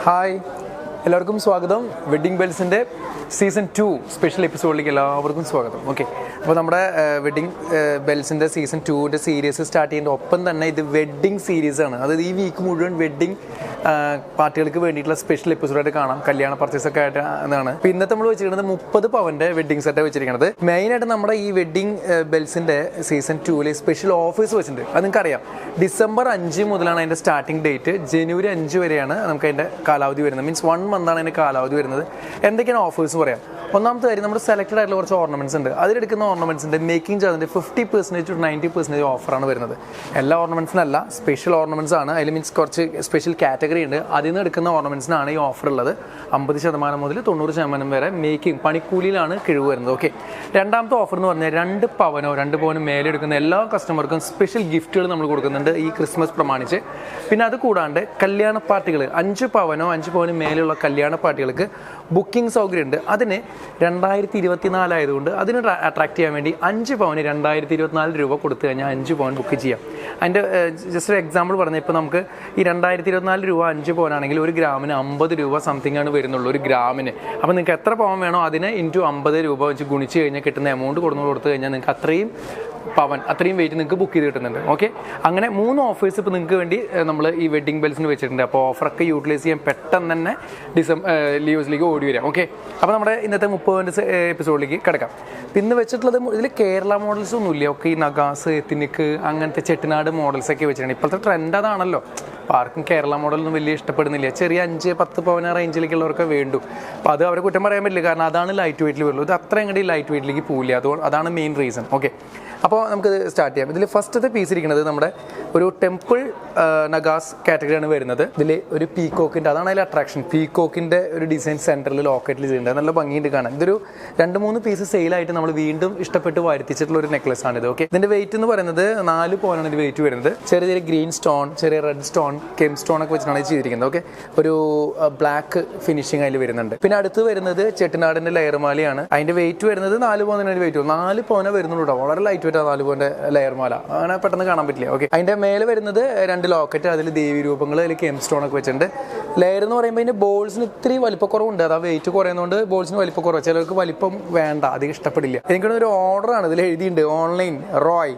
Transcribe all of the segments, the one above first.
Hi, എല്ലാവർക്കും സ്വാഗതം. Wedding ബെൽസിൻ്റെ season 2 special എപ്പിസോഡിലേക്ക് എല്ലാവർക്കും സ്വാഗതം. ഓക്കെ, അപ്പോൾ നമ്മുടെ വെഡ്ഡിംഗ് ബെൽസിൻ്റെ സീസൺ 2ൻ്റെ സീരീസ് സ്റ്റാർട്ട് ചെയ്യുന്ന ഒപ്പം തന്നെ ഇത് വെഡ്ഡിംഗ് സീരീസാണ്. അതായത് ഈ വീക്ക് മുഴുവൻ വെഡ്ഡിംഗ് പാർട്ടികൾക്ക് വേണ്ടിയിട്ടുള്ള സ്പെഷ്യൽ എപ്പിസോഡായിട്ട് കാണാം. കല്യാണ പർച്ചേസൊക്കെ ആയിട്ട് എന്നാണ്. ഇപ്പോൾ ഇന്നത്തെ നമ്മൾ വെച്ചിരിക്കുന്നത് 30 പവൻ്റെ വെഡ്ഡിംഗ് സെറ്റാണ് വെച്ചിരിക്കുന്നത്. മെയിനായിട്ട് നമ്മുടെ ഈ വെഡ്ഡിംഗ് ബെൽസിൻ്റെ സീസൺ 2 സ്പെഷ്യൽ ഓഫേഴ്സ് വെച്ചിട്ടുണ്ട്. അത് നിങ്ങൾക്കറിയാം, ഡിസംബർ 5 മുതലാണ് അതിൻ്റെ സ്റ്റാർട്ടിംഗ് ഡേറ്റ്. ജനുവരി 5 വരെയാണ് നമുക്ക് അതിൻ്റെ കാലാവധി വരുന്നത്. മീൻസ് 1 മന്താണ് അതിൻ്റെ കാലാവധി വരുന്നത്. എന്തൊക്കെയാണ് ഓഫേഴ്സ് പറയാം. ഒന്നാമത്തെ കാര്യം, നമ്മുടെ സെലക്റ്റഡ് ആയിട്ടുള്ള കുറച്ച് ഓർണമെൻറ്റ്സ് ഉണ്ട്. അതിലെടുക്കുന്ന ഓർണമെൻറ്റ്സിൻ്റെ മേക്കിംഗ് ചാർജിൻ്റെ 50% to 90% ഓഫറാണ് വരുന്നത്. എല്ലാ ഓർണമെൻറ്റ്സിനല്ല, സ്പെഷ്യൽ ഓർണമെൻറ്റ്സ് ആണ്. അതിൽ മീൻസ് കുറച്ച് സ്പെഷ്യൽ കാറ്റഗറി ഉണ്ട്. അതിൽ നിന്ന് എടുക്കുന്ന ഓർണമെൻറ്റ്സിനാണ് ഈ ഓഫർ ഉള്ളത്. 50% മുതൽ 90% വരെ മേക്കിംഗ് പണിക്കൂലിയിലാണ് കിഴിവ് വരുന്നത്. ഓക്കെ, രണ്ടാമത്തെ ഓഫർ എന്ന് പറഞ്ഞാൽ 2 പവനും മേലെ എടുക്കുന്ന എല്ലാ കസ്റ്റമർക്കും സ്പെഷ്യൽ ഗിഫ്റ്റുകൾ നമ്മൾ കൊടുക്കുന്നുണ്ട് ഈ ക്രിസ്മസ് പ്രമാണിച്ച്. പിന്നെ അത് കൂടാണ്ട് കല്യാണ പാർട്ടികൾ 5 പവനും മേലെയുള്ള കല്യാണ പാർട്ടികൾക്ക് ബുക്കിംഗ് സൗകര്യമുണ്ട്. അതിന് 2024 ആയതുകൊണ്ട് അതിന് അട്രാക്ട് ചെയ്യാൻ വേണ്ടി 5 പവന് 2024 രൂപ കൊടുത്തു കഴിഞ്ഞാൽ 5 പവൻ ബുക്ക് ചെയ്യാം. അതിൻ്റെ ജസ്റ്റ് ഒരു എക്സാമ്പിൾ പറഞ്ഞാൽ, ഇപ്പോൾ നമുക്ക് ഈ 2024 രൂപ 5 പവനാണെങ്കിൽ 1 ഗ്രാമിന് 50 രൂപ സംതിങ് ആണ് വരുന്നുള്ളൂ, 1 ഗ്രാമിന്. അപ്പോൾ നിങ്ങൾക്ക് എത്ര പവൻ വേണോ അതിനെ ഇൻറ്റു 50 രൂപ വെച്ച് ഗുണിച്ച് കഴിഞ്ഞാൽ കിട്ടുന്ന എമൗണ്ട് കൊടുത്തു കഴിഞ്ഞാൽ നിങ്ങൾക്ക് അത്രയും വെയിറ്റ് നിങ്ങൾക്ക് ബുക്ക് ചെയ്ത് കിട്ടുന്നുണ്ട്. ഓക്കെ, അങ്ങനെ 3 ഓഫേഴ്സ് ഇപ്പോൾ നിങ്ങൾക്ക് വേണ്ടി നമ്മൾ ഈ വെഡ്ഡിംഗ് ബെൽസിന് വെച്ചിട്ടുണ്ട്. അപ്പോൾ ഓഫറൊക്കെ യൂട്ടിലൈസ് ചെയ്യാൻ പെട്ടെന്ന് തന്നെ ലീവ്സിലേക്ക് ഓടി വരാം. ഓക്കെ, അപ്പോൾ നമ്മുടെ ഇന്നത്തെ 30 എപ്പിസോഡിലേക്ക് കിടക്കാം. പിന്നെ വെച്ചിട്ടുള്ളത് ഇതിൽ കേരള മോഡൽസ് ഒന്നുമില്ല. ഒക്കെ ഈ നഗാസ്, എത്തിനിക്ക്, അങ്ങനത്തെ ചെട്ടിനാട് മോഡൽസൊക്കെ വെച്ചിട്ടുണ്ട്. ഇപ്പോഴത്തെ ട്രെൻഡ് അതാണല്ലോ. അപ്പോൾ ആർക്കും കേരള മോഡലൊന്നും വലിയ ഇഷ്ടപ്പെടുന്നില്ല. ചെറിയ 5-10 പവന റേഞ്ചിലേക്കുള്ളവർക്ക് വേണ്ടു. അപ്പോൾ അത് അവരെ കുറ്റം പറയാൻ പറ്റില്ല, കാരണം അതാണ് ലൈറ്റ് വെയിറ്റിൽ വരുള്ളൂ. ഇത് അത്രയും കൂടി ലൈറ്റ് വെയിറ്റിലേക്ക് പോവില്ല. അതാണ് മെയിൻ റീസൺ. ഓക്കെ, അപ്പോൾ നമുക്കിത് സ്റ്റാർട്ട് ചെയ്യാം. ഇതിൽ ഫസ്റ്റത്തെ പീസ് ഇരിക്കുന്നത് നമ്മുടെ ഒരു ടെമ്പിൾ നഗാസ് കാറ്റഗറിയാണ് വരുന്നത്. ഇതിൽ ഒരു പീക്കോക്കിൻ്റെ, അതാണ് അതിൽ അട്രാക്ഷൻ. പീക്കോക്കിൻ്റെ ഒരു ഡിസൈൻ സെൻറ്ററിൽ ലോക്കറ്റിൽ ചെയ്യുന്നുണ്ട്. നല്ല ഭംഗിയുണ്ട് കാണാൻ. ഇതൊരു 2-3 പീസ് സെയിലായിട്ട് നമ്മൾ വീണ്ടും ഇഷ്ടപ്പെട്ട് വരുത്തിച്ചിട്ടുള്ള ഒരു നെക്ലസ് ആണിത്. ഓക്കെ, ഇതിൻ്റെ വെയിറ്റ് എന്ന് പറയുന്നത് 4 പവനാണ് ഇതിൻ്റെ വെയിറ്റ് വരുന്നത്. ചെറിയ ഗ്രീൻ സ്റ്റോൺ, ചെറിയ റെഡ് സ്റ്റോൺ, കെം സ്റ്റോൺ ഒക്കെ വെച്ചിട്ടാണ് ഇത് ചെയ്തിരിക്കുന്നത്. ഓക്കെ, ഒരു ബ്ലാക്ക് ഫിനിഷിങ് അതിൽ വരുന്നുണ്ട്. പിന്നെ അടുത്ത് വരുന്നത് ചെട്ടിനാടിൻ്റെ ലെയർ മാലയാണ്. അതിൻ്റെ വെയിറ്റ് വരുന്നത് 4 പവനാണ് വെയിറ്റ്. 4 പവന വരുന്നുള്ളൂ. വളരെ ലൈറ്റ് വെയിറ്റ് 4 പവൻ്റെ ലെയർ മാല. അങ്ങനെ പെട്ടെന്ന് കാണാൻ പറ്റില്ല. ഓക്കെ, അതിൻ്റെ മേലെ വരുന്നത് 2 ലോക്കറ്റ്, അതിൽ ദേവി രൂപങ്ങൾ, അതിൽ കെം സ്റ്റോൺ ഒക്കെ വെച്ചിട്ടുണ്ട്. ലെയർ എന്ന് പറയുമ്പോൾ അതിൻ്റെ ബോൾസിന് ഇത്തിരി വലിപ്പക്കുറവുണ്ട്. അത് ആ വെയിറ്റ് കുറയുന്നതുകൊണ്ട് ബോൾസിന് വലിപ്പക്കുറവ്. ചിലർക്ക് വലിപ്പം വേണ്ട, അധികം ഇഷ്ടപ്പെടില്ല. എനിക്കൊരു ഓർഡറാണ് ഇതിൽ എഴുതിയിട്ടുണ്ട്, ഓൺലൈൻ റോയ്.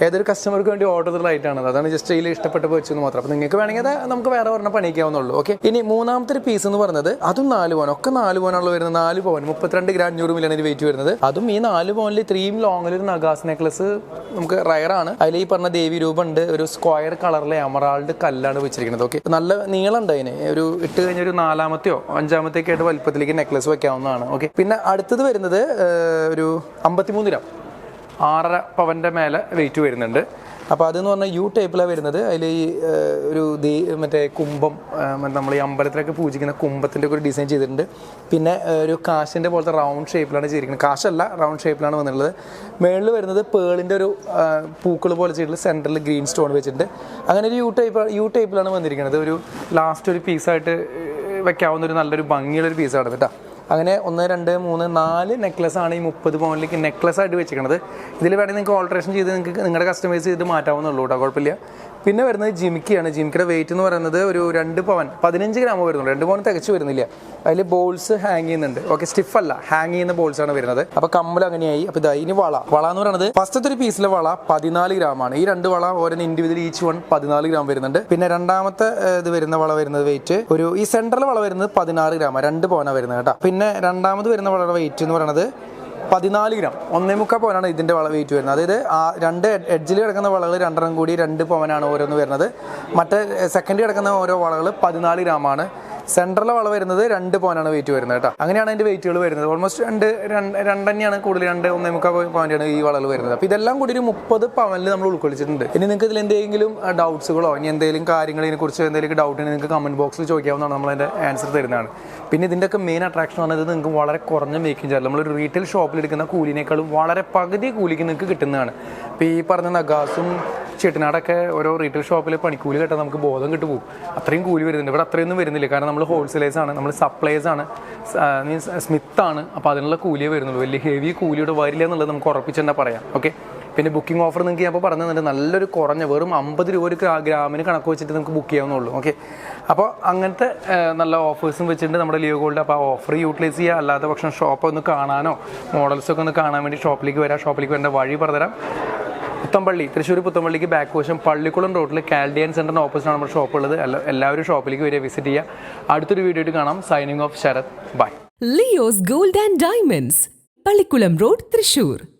ഏതൊരു കസ്റ്റമർക്ക് വേണ്ടി ഓർഡർ ചെയ്ത ലൈറ്റാണ്. അതാണ് ജസ്റ്റ് ഇതിൽ ഇഷ്ടപ്പെട്ടപ്പോൾ വെച്ചെന്ന് മാത്രം. അപ്പോൾ നിങ്ങൾക്ക് വേണമെങ്കിൽ അത് നമുക്ക് വേറെ പറഞ്ഞാൽ പണിക്കാവുന്നുള്ളൂ. ഓക്കെ, ഇനി മൂന്നാമത്തെ ഒരു പീസ് എന്ന് പറയുന്നത് അതും 4 പവൻ. ഒക്കെ 4 പവനാണല്ലോ വരുന്നത്. 4 പവൻ 32 ഗ്രാം 500 മില്ലാണ് ഇത് വെയിറ്റ് വരുന്നത്. അതും ഈ 4 പവനിൽ 3 ലോങ്ങിൽ ഒരു നഗാസ് നെക്ലസ് നമുക്ക് റയറാണ്. അതിൽ ഈ പറഞ്ഞ ദേവി രൂപം ഉണ്ട്. ഒരു സ്ക്വയർ കളറിലെ എമറാൾഡ് കല്ലാണ് വെച്ചിരിക്കുന്നത്. ഓക്കെ, നല്ല നീളമുണ്ട് അതിന്. ഒരു ഇട്ട് കഴിഞ്ഞ ഒരു 4-മത്തെയോ 5-മത്തെയൊക്കെ ആയിട്ട് വലിപ്പത്തിലേക്ക് നെക്ലസ് വെക്കാവുന്നതാണ്. ഓക്കെ, പിന്നെ അടുത്തത് വരുന്നത് ഒരു 53 ഗ്രാം 6.5 പവൻ്റെ മേലെ വെയിറ്റ് വരുന്നുണ്ട്. അപ്പോൾ അതെന്ന് പറഞ്ഞാൽ യു ടൈപ്പിലാണ് വരുന്നത്. അതിൽ ഈ ഒരു മറ്റേ കുംഭം, നമ്മൾ ഈ അമ്പലത്തിലൊക്കെ പൂജിക്കുന്ന കുംഭത്തിൻ്റെ ഒക്കെ ഒരു ഡിസൈൻ ചെയ്തിട്ടുണ്ട്. പിന്നെ ഒരു കാശിൻ്റെ പോലത്തെ റൗണ്ട് ഷേപ്പിലാണ് ചെയ്തിരിക്കുന്നത്. കാശല്ല, റൗണ്ട് ഷേപ്പിലാണ് വന്നിട്ടുള്ളത്. മേളിൽ വരുന്നത് പേളിൻ്റെ ഒരു പൂക്കൾ പോലെ ചെയ്തിട്ടുള്ള സെൻറ്ററിൽ ഗ്രീൻ സ്റ്റോൺ വെച്ചിട്ടുണ്ട്. അങ്ങനെ ഒരു യു ടൈപ്പിലാണ് വന്നിരിക്കുന്നത്. ഒരു ലാസ്റ്റ് ഒരു പീസായിട്ട് വെക്കാവുന്ന ഒരു നല്ലൊരു ഭംഗിയുള്ളൊരു പീസാണ് കേട്ടോ. അങ്ങനെ 1, 2, 3, 4 നെക്ലസ്സാണ് ഈ 30 പവനിലേക്ക് നെക്ലസ് ആയിട്ട് വെച്ചിരിക്കുന്നത്. ഇതിൽ വേണമെങ്കിൽ നിങ്ങൾക്ക് ഓൾട്രേഷൻ ചെയ്ത് നിങ്ങൾക്ക് നിങ്ങളുടെ കസ്റ്റമൈസ് ചെയ്ത് മാറ്റാവുന്നുള്ളൂ കേട്ടോ, കുഴപ്പമില്ല. പിന്നെ വരുന്നത് ജിമിക്കിയാണ്. ജിമിക്കിയുടെ വെയിറ്റ് എന്ന് പറയുന്നത് ഒരു 2 പവൻ 15 ഗ്രാം വരുന്നുള്ളൂ. 2 പവൻ തികച്ചു വരുന്നില്ല. അതിൽ ബോൾസ് ഹാങ് ചെയ്യുന്നുണ്ട്. ഓക്കെ, സ്റ്റിഫല്ല, ഹാങ് ചെയ്യുന്ന ബോൾസാണ് വരുന്നത്. അപ്പോൾ കമ്മൽ അങ്ങനെയായി. അപ്പോൾ ഇതാ ഇനി വള എന്ന് പറയുന്നത് ഫസ്റ്റത്തെ ഒരു പീസിലെ വള 14 ഗ്രാമാണ്. ഈ 2 വള ഓരോ ഇൻഡിവിജ്വൽ ഈച്ച് 14 ഗ്രാം വരുന്നുണ്ട്. പിന്നെ രണ്ടാമത്തെ ഇത് വരുന്ന വള വരുന്നത് വെയിറ്റ് ഒരു ഈ സെൻട്രൽ വള വരുന്നത് 16 ഗ്രാം, 2 പവനാണ് വരുന്നത് കേട്ടോ. പിന്നെ രണ്ടാമത് വരുന്ന വളയുടെ വെയിറ്റ് എന്ന് പറയുന്നത് 14 ഗ്രാം, 1.25 പവനാണ് ഇതിൻ്റെ വള വെയിറ്റ് വരുന്നത്. അതായത് ആ 2 എഡ്ജിൽ കിടക്കുന്ന വളകൾ 2 കൂടി 2 പവനാണ് ഓരോന്ന് വരുന്നത്. മറ്റേ സെക്കൻഡ് കിടക്കുന്ന ഓരോ വളകൾ 14 ഗ്രാമാണ്. സെൻട്രലിലെ വള വരുന്നത് 2 പവനാണ് വെയിറ്റ് വരുന്നത് കേട്ടോ. അങ്ങനെയാണ് അതിൻ്റെ വെയിറ്റുകൾ വരുന്നത്. ഓൾമോസ്റ്റ് 2 തന്നെയാണ് കൂടുതൽ, 2.25 പവൻ്റാണ് ഈ വളകൾ വരുന്നത്. അപ്പോൾ ഇതെല്ലാം കൂടി ഒരു 30 പവനിൽ നമ്മൾ ഉൾക്കൊള്ളിച്ചിട്ടുണ്ട്. ഇനി നിങ്ങൾക്ക് ഇതിൽ എന്തെങ്കിലും ഡൗട്ട്സുകളോ ഇനി എന്തെങ്കിലും കാര്യങ്ങൾ ഇതിനെക്കുറിച്ച് എന്തെങ്കിലും ഡൗട്ട് നിങ്ങൾക്ക് കമൻറ്റ് ബോക്സിൽ ചോദിക്കാവുന്നതാണ്. നമ്മളതിൻ്റെ ആൻസർ തരുന്നതാണ്. പിന്നെ ഇതിൻ്റെയൊക്കെ മെയിൻ അട്രാക്ഷൻ പറഞ്ഞത് നിങ്ങൾക്ക് വളരെ കുറഞ്ഞ മേക്കിംഗ് ചാർജ്, നമ്മളൊരു റീറ്റെയിൽ ഷോപ്പിൽ എടുക്കുന്ന കൂലിനേക്കാളും വളരെ പകുതി കൂലിക്ക് നിങ്ങൾക്ക് കിട്ടുന്നതാണ്. ഇപ്പോൾ ഈ പറഞ്ഞ നഗാസും ചെട്ടിനാടൊക്കെ ഓരോ റീറ്റെയിൽ ഷോപ്പിൽ പണിക്കൂലി കേട്ടാൽ നമുക്ക് ബോധം കിട്ടു പോകും. അത്രയും കൂലി വരുന്നുണ്ട്. ഇവിടെ അത്രയൊന്നും വരുന്നില്ല, കാരണം നമ്മൾ ഹോൾസെയിലേഴ്സാണ്, നമ്മൾ സപ്ലൈസാണ്, മീൻസ് സ്മിത്താണ്. അപ്പോൾ അതിനുള്ള കൂലിയേ വരുന്നുള്ളൂ. വലിയ ഹെവി കൂലിയുടെ വരില്ല എന്നുള്ളത് നമുക്ക് ഉറപ്പിച്ചെന്താ പറയാം. ഓക്കെ, പിന്നെ ബുക്കിംഗ് ഓഫർ നിങ്ങൾക്ക് ഞാൻ ഇപ്പോൾ പറഞ്ഞു തന്നിട്ട് നല്ലൊരു കുറഞ്ഞ വെറും 50 രൂപ ഒരു ഗ്രാമിന് കണക്ക് വെച്ചിട്ട് നമുക്ക് ബുക്ക് ചെയ്യാവുന്നുള്ളൂ. ഓക്കെ, അപ്പോൾ അങ്ങനത്തെ നല്ല ഓഫേഴ്സും വെച്ചിട്ടുണ്ട് നമ്മുടെ ലിയോ ഗോൾഡ്. അപ്പോൾ ആ ഓഫർ യൂട്ടിലൈസ് ചെയ്യുക. അല്ലാത്ത പക്ഷം ഷോപ്പ് ഒന്ന് കാണാനോ മോഡൽസൊക്കെ ഒന്ന് കാണാൻ വേണ്ടി ഷോപ്പിലേക്ക് വരേണ്ട വഴി പറഞ്ഞുതരാം. പുത്തമ്പള്ളി, തൃശ്ശൂർ പുത്തമ്പള്ളിക്ക് ബാക്ക് വശം പള്ളിക്കുളം റോഡിൽ കാൽഡിയൻ സെൻറ്ററിന് ഓപ്പോസിറ്റാണ് നമ്മുടെ ഷോപ്പ് ഉള്ളത്. എല്ലാവരും ഷോപ്പിലേക്ക് വരിക, വിസിറ്റ് ചെയ്യുക. അടുത്തൊരു വീഡിയോ ആയിട്ട് കാണാം. Signing off Sarath. Bye. Leo's gold and diamonds, Pallikulam road, Thrissur.